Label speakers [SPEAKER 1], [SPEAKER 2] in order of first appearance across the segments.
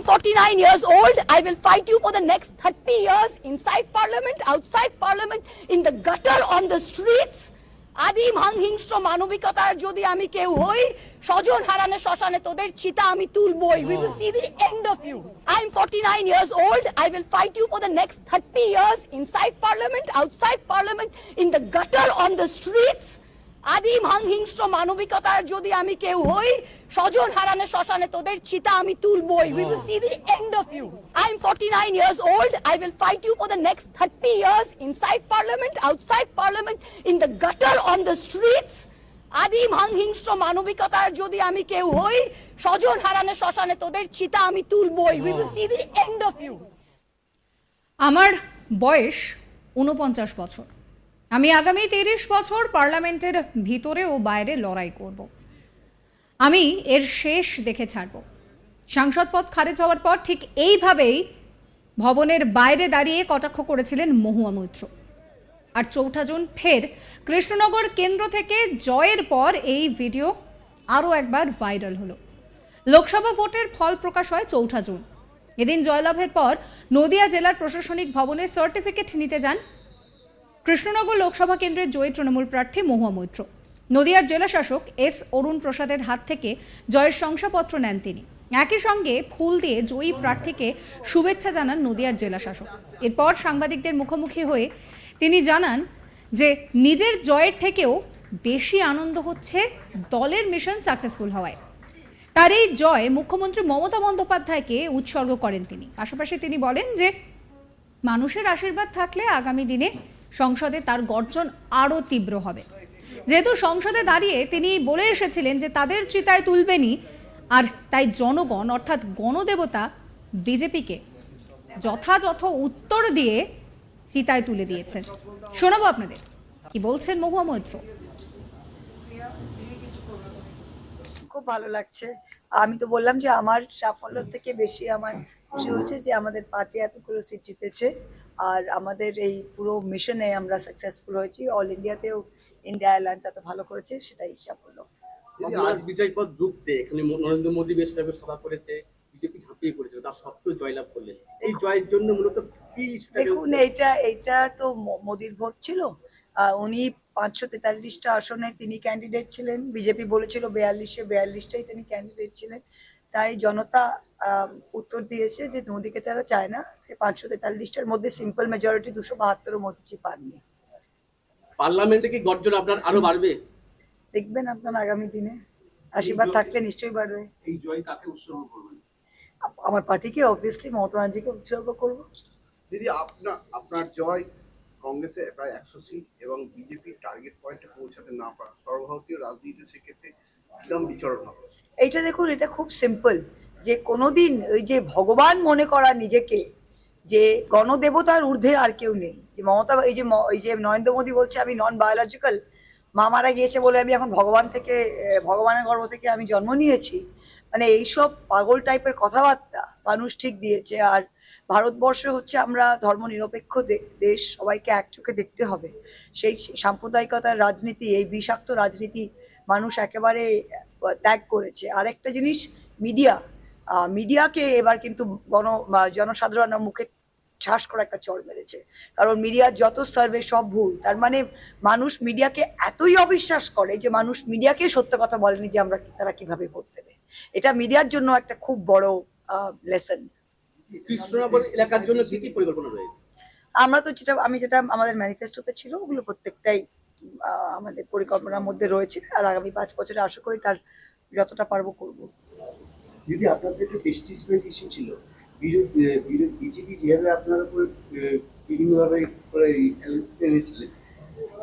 [SPEAKER 1] I'm 49 years old. I will fight you for the next 30 years inside parliament, outside parliament, in the gutter, on the streets. আদিম হিংস্র মানবিকতার যদি আমি কেউ হই, স্বজন হারানো শ্মশানে তোদের চিতা আমি তুলবই। We will see the end of you. I'm 49 years old. I will fight you for the next 30 years inside parliament, outside parliament, in the gutter, on the streets. আদিম হিংস্র মানবিকতার যদি আমি কেউ হই, স্বজন হারানো শ্মশানে তোদের চিতা আমি তুলবই। We will see the end of you. I'm 49 years old. I will fight you for the next 30 years inside parliament, outside parliament, in the gutter, on the streets. আদিম হিংস্র মানবিকতার যদি আমি কেউ হই, স্বজন হারানো শ্মশানে তোদের চিতা আমি তুলবই। We will see the end of you.
[SPEAKER 2] আমার বয়স 49 বছর। আমি আগামী 30 বছর পার্লামেন্টের ভিতরে ও বাইরে লড়াই করব। আমি এর শেষ দেখে ছাড়ব। সাংসদ পদ খারিজ হওয়ার পর ঠিক এইভাবেই ভবনের বাইরে দাঁড়িয়ে কটাক্ষ করেছিলেন মহুয়া মৈত্র। আর 4 জুন ফের কৃষ্ণনগর কেন্দ্র থেকে জয়ের পর এই ভিডিও আরও একবার ভাইরাল হলো। লোকসভা ভোটের ফল প্রকাশ হয় 4 জুন। এদিন জয়লাভের পর নদিয়া জেলার প্রশাসনিক ভবনে সার্টিফিকেট নিতে যান কৃষ্ণনগর লোকসভা কেন্দ্রের জয়ী তৃণমূল প্রার্থী মহুয়া মৈত্র। নদিয়ার জেলা শাসক এস অরুণ প্রসাদের হাত থেকে জয়ের শংসাপত্র নেন তিনি। একই সঙ্গে ফুল দিয়ে জয়ী প্রার্থীকে শুভেচ্ছা জানান নদিয়ার জেলা শাসক। এরপর সাংবাদিকদের মুখোমুখি হয়ে তিনি জানান যে নিজের জয়ের থেকেও বেশি আনন্দ হচ্ছে দলের মিশন সাকসেসফুল হওয়ায়। তার এই জয় মুখ্যমন্ত্রী মমতা বন্দ্যোপাধ্যায়কে উৎসর্গ করেন তিনি। পাশাপাশি তিনি বলেন যে মানুষের আশীর্বাদ থাকলে আগামী দিনে সংসদে তার গর্জন আরও তীব্র হবে। যেহেতু সংসদে দাঁড়িয়ে তিনি বলে এসেছিলেন যে তাদের চিতায় তুলবেনই, আর তাই জনগণ অর্থাৎ গণদেবতা বিজেপিকে যথাযথ উত্তর দিয়ে চিতায় তুলে দিয়েছেন। শোনাবো আপনাদের কি বলছেন মহুয়া মৈত্র।
[SPEAKER 3] খুব ভালো লাগছে। আমি তো বললাম যে আমার সাফল্য থেকে বেশি আমার খুশি হচ্ছে যে আমাদের পার্টি এতগুলো সিট জিতেছে আর আমাদের এই পুরো মিশনে আমরা সাকসেসফুল হয়েছি। অল ইন্ডিয়াতেও ইন্ডিয়া অ্যালায়েন্স এত ভালো করেছে, সেটাই সাফল্য।
[SPEAKER 4] আজ বিজয় পথ রুখতে এখানে নরেন্দ্র মোদী বেশ কয়েকবার সভা করেছে, বিজেপি ঝাঁপিয়ে পড়েছিল, তার সত্ত্বেও জয়লাভ করলেন। এই জয়ের জন্য মূলত কি?
[SPEAKER 3] দেখুন, এইটা তো মোদির ভোট ছিল। উনি 543টা আসনে তিনি ক্যান্ডিডেট ছিলেন। বিজেপি বলেছিল 42টাই তিনি ক্যান্ডিডেট ছিলেন। তাই জনতা উত্তর দিয়েছে যে মোদিকে তারা চায় না। সে 543টার মধ্যে সিম্পল মেজরিটি 272 মোদিজি পাননি।
[SPEAKER 4] পার্লামেন্টে কি গর্জন আপনার আরো বাড়বে?
[SPEAKER 3] দেখবেন আপনার আগামী দিনে আশীর্বাদ থাকলে নিশ্চয়ই বাড়বে।
[SPEAKER 4] এই জয় কাকে উৎসর্গ করবেন?
[SPEAKER 3] আমার পার্টিকে, অবভিয়াসলি মমতা ব্যানার্জিকে উৎসর্গ করবো।
[SPEAKER 5] দিদি, আপনার জয় কংগ্রেসে প্রায় 100 সিট এবং বিজেপির টার্গেট পয়েন্টে পৌঁছাতে না পারা সর্বভারতীয় রাজনীতিতে সেক্ষেত্রে কিরকম বিচরণ হবে?
[SPEAKER 3] এইটা দেখুন, এটা খুব সিম্পল। যে কোনোদিন ওই যে ভগবান মনে করা নিজেকে, যে গণদেবতার ঊর্ধ্বে আর কেউ নেই। যে মমতা, এই যে নরেন্দ্র মোদী বলছে আমি নন বায়োলজিক্যাল, মা মারা গিয়েছে বলে আমি এখন ভগবানের গর্ভ থেকে আমি জন্ম নিয়েছি, মানে এইসব পাগল টাইপের কথাবার্তা মানুষ ঠিক দিয়েছে। আর ভারতবর্ষ হচ্ছে আমরা ধর্মনিরপেক্ষ দেশ, সবাইকে এক চোখে দেখতে হবে। সেই সাম্প্রদায়িকতার রাজনীতি, এই বিষাক্ত রাজনীতি মানুষ একেবারে ত্যাগ করেছে। আরেকটা জিনিস, মিডিয়াকে এবার কিন্তু জনসাধারণের মুখে ঠাস করে একটা চড় মেরেছে। কারণ মিডিয়ার যত সার্ভে সব ভুল। তার মানে মানুষ মিডিয়াকে এতই অবিশ্বাস করে যে মানুষ মিডিয়াকে সত্য কথা বলেনি যে তারা কিভাবে ভোট দেবে। এটা মিডিয়ার জন্য একটা খুব বড় লেসন।
[SPEAKER 4] কৃষ্ণনগর এলাকার জন্য কি কি পরিকল্পনা রয়েছে?
[SPEAKER 3] আমি যেটা আমাদের ম্যানিফেস্টোতে ছিল ওগুলো প্রত্যেকটাই আমাদের পরিকল্পনার মধ্যে রয়েছে। আর আগামী 5 বছরে আশা করি তার যতটা পারবো করব।
[SPEAKER 6] যদি আপনাদের একটা প্রেস্টিজমেন্ট ইস্যু ছিল, বিজেপি যেভাবে আপনার উপর বিভিন্নভাবে এনেছিলেন,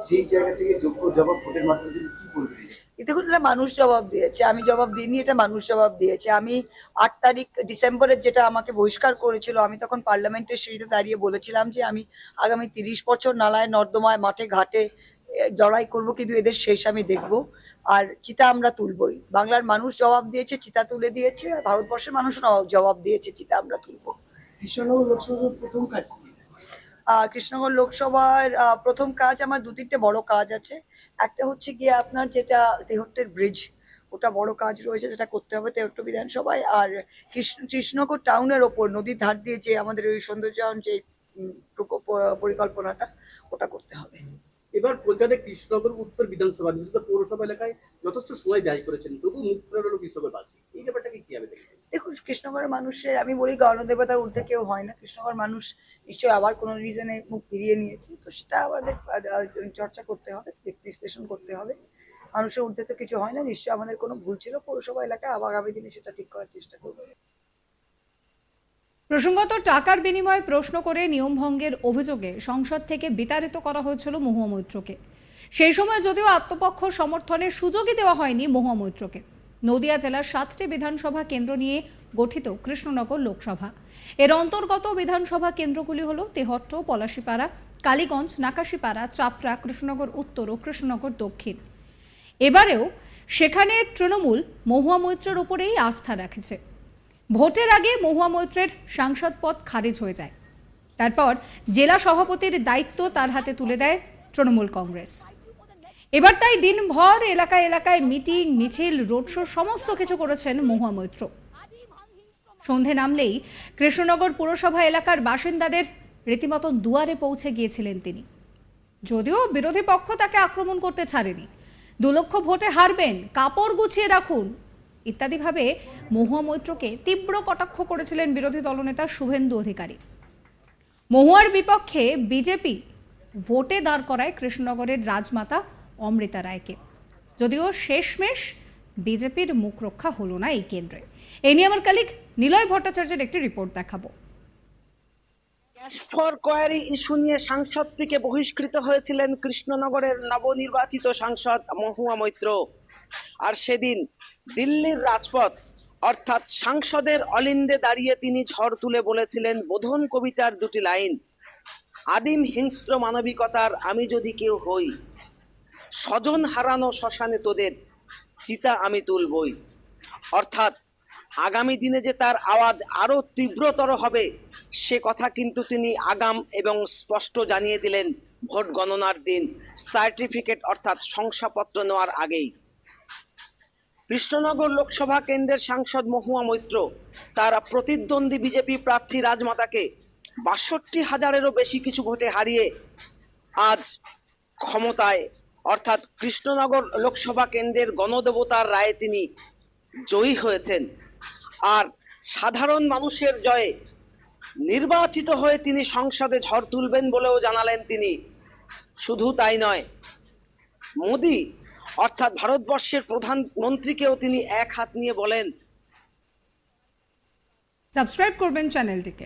[SPEAKER 6] সেই জায়গা থেকে যোগ্য জবাব ভোটের মাধ্যমে কি বলবেন?
[SPEAKER 3] দেখুন, এটা মানুষ জবাব দিয়েছে, আমি জবাব দিইনি, এটা মানুষ জবাব দিয়েছে। আমি 8 তারিখ ডিসেম্বরের যেটা আমাকে বহিষ্কার করেছিল, আমি তখন পার্লামেন্টের সিঁড়িতে দাঁড়িয়ে বলেছিলাম যে আমি আগামী 30 বছর নালায় নর্দমায় মাঠে ঘাটে লড়াই করবো, কিন্তু এদের শেষ আমি দেখবো। আর চিতা আমরা তুলবই। বাংলার মানুষ জবাব দিয়েছে, চিতা তুলে দিয়েছে। ভারতবর্ষের মানুষও জবাব দিয়েছে, চিতা আমরা তুলবো।
[SPEAKER 6] কৃষ্ণনগর লোকসভার প্রথম কাজ
[SPEAKER 3] কৃষ্ণনগর লোকসভার প্রথম কাজ, আমার 2-3টে বড় কাজ আছে। একটা হচ্ছে গিয়ে আপনার যেটা তেহট্টের ব্রিজ, ওটা বড় কাজ রয়েছে, যেটা করতে হবে তেহট্ট বিধানসভায়। আর কৃষ্ণনগর টাউনের ওপর নদীর ধার দিয়ে যে আমাদের ওই সৌন্দর্যায়ন যে পরিকল্পনাটা, ওটা করতে হবে।
[SPEAKER 4] এবার প্রচারে কৃষ্ণনগর উত্তর বিধানসভা বিশেষত পৌরসভা এলাকায় যথেষ্ট সময় ব্যয় করেছেন, তবু মুখ ফেরার হলো কৃষ্ণনগরবাসী। এই ব্যাপারটাকে কিভাবে দেখছেন?
[SPEAKER 3] দেখুন, কৃষ্ণনগরের মানুষের, আমি বলি গণদেবতার ঊর্ধ্বে কেউ হয় না। কৃষ্ণনগর মানুষ নিশ্চয়ই আবার কোনো রিজনে মুখ ফিরিয়ে নিয়েছে, তো সেটা আমাদের চর্চা করতে হবে, বিশ্লেষণ করতে হবে। মানুষের ঊর্ধ্বে তো কিছু হয় না, নিশ্চয়ই আমাদের কোনো ভুল ছিল পৌরসভা এলাকায়, আগামী দিনে সেটা ঠিক করার চেষ্টা করবো।
[SPEAKER 2] প্রসঙ্গত টাকার বিনিময়ে প্রশ্ন করে নিয়ম ভঙ্গের অভিযোগে সংসদ থেকে বিতাড়িত করা হয়েছিল মহুয়া মৈত্রকে। সেই সময় যদিও আত্মপক্ষ সমর্থনের সুযোগই দেওয়া হয়নি মহুয়া মৈত্রকে। নদিয়া জেলার 7টি বিধানসভা কেন্দ্র নিয়ে গঠিত কৃষ্ণনগর লোকসভা। এর অন্তর্গত বিধানসভা কেন্দ্রগুলি হল তেহট্ট, পলাশীপাড়া, কালীগঞ্জ, নাকাশীপাড়া, চাপড়া, কৃষ্ণনগর উত্তর ও কৃষ্ণনগর দক্ষিণ। এবারেও সেখানে তৃণমূল মহুয়া মৈত্রের উপরেই আস্থা রাখেছে। ভোটের আগে মহুয়া মৈত্রের সাংসদ পদ খারিজ হয়ে যায়। তারপর জেলা সভাপতির দায়িত্ব তার হাতে তুলে দেয় তৃণমূল কংগ্রেস। এবার তাই দিনভর এলাকায় এলাকায় মিটিং, মিছিল, রোড শো সমস্ত কিছু করেছেন মহুয়া মৈত্র। সন্ধে নামলেই কৃষ্ণনগর পুরসভা এলাকার বাসিন্দাদের রীতিমতন দুয়ারে পৌঁছে গিয়েছিলেন তিনি। যদিও বিরোধী পক্ষ তাকে আক্রমণ করতে ছাড়েনি। 2 লক্ষ ভোটে হারবেন, কাপড় গুছিয়ে রাখুন ইত্যাদিভাবে মহুয়া মৈত্রকে তীব্র কটাক্ষ করেছিলেন বিরোধী দলনেতা শুভেন্দু অধিকারী। মহুয়ার বিপক্ষে বিজেপি ভোটে দাঁড় করায় কৃষ্ণনগরের রাজমাতা অমৃতা রায়কে। যদিও শেষমেশ বিজেপির মুখ রক্ষা হলো না এই কেন্দ্রে। এই নিয়ে আমার কলিগ নিলয় ভট্টাচার্যের একটি রিপোর্ট দেখাবো।
[SPEAKER 7] ক্যাশ ফর কোয়ারি ইস্যু নিয়ে সাংসদ থেকে বহিষ্কৃত হয়েছিলেন কৃষ্ণনগরের নবনির্বাচিত সাংসদ মহুয়া মৈত্র। আর সেদিন দিল্লির রাজপথ অর্থাৎ সংসদের অলিন্দে দাঁড়িয়ে তিনি ঝড় তুলে বলেছিলেন বোধন কবিতার 2টি লাইন। আদিম হিংস্র মানবিকতার আমি যদি কেউ হই, স্বজন হারানো শ্মশানে তোদের চিতা আমি তুলবই। অর্থাৎ আগামী দিনে যে তার আওয়াজ আরো তীব্রতর হবে সে কথা কিন্তু তিনি আগাম এবং স্পষ্ট জানিয়ে দিলেন ভোট গণনার দিন, সার্টিফিকেট অর্থাৎ শংসাপত্র নেওয়ার আগেই। কৃষ্ণনগর লোকসভা কেন্দ্রের সাংসদ মহুয়া মৈত্র তার প্রতিদ্বন্দ্বী বিজেপি প্রার্থী রাজমাতাকে ৬২,০০০-এরও বেশি কিছু ভোটে হারিয়ে আজ ক্ষমতায় অর্থাৎ কৃষ্ণনগর লোকসভা কেন্দ্রের গণদেবতার রায়ে তিনি জয়ী হয়েছেন। আর সাধারণ মানুষের জয়ে নির্বাচিত হয়ে তিনি সংসদে ঝড় তুলবেন বলেও জানালেন তিনি। শুধু তাই নয়, মোদি অর্থাৎ ভারতবর্ষের প্রধানমন্ত্রীকেও তিনি এক হাত নিয়ে বলেন।
[SPEAKER 2] সাবস্ক্রাইব করবেন চ্যানেলটিকে।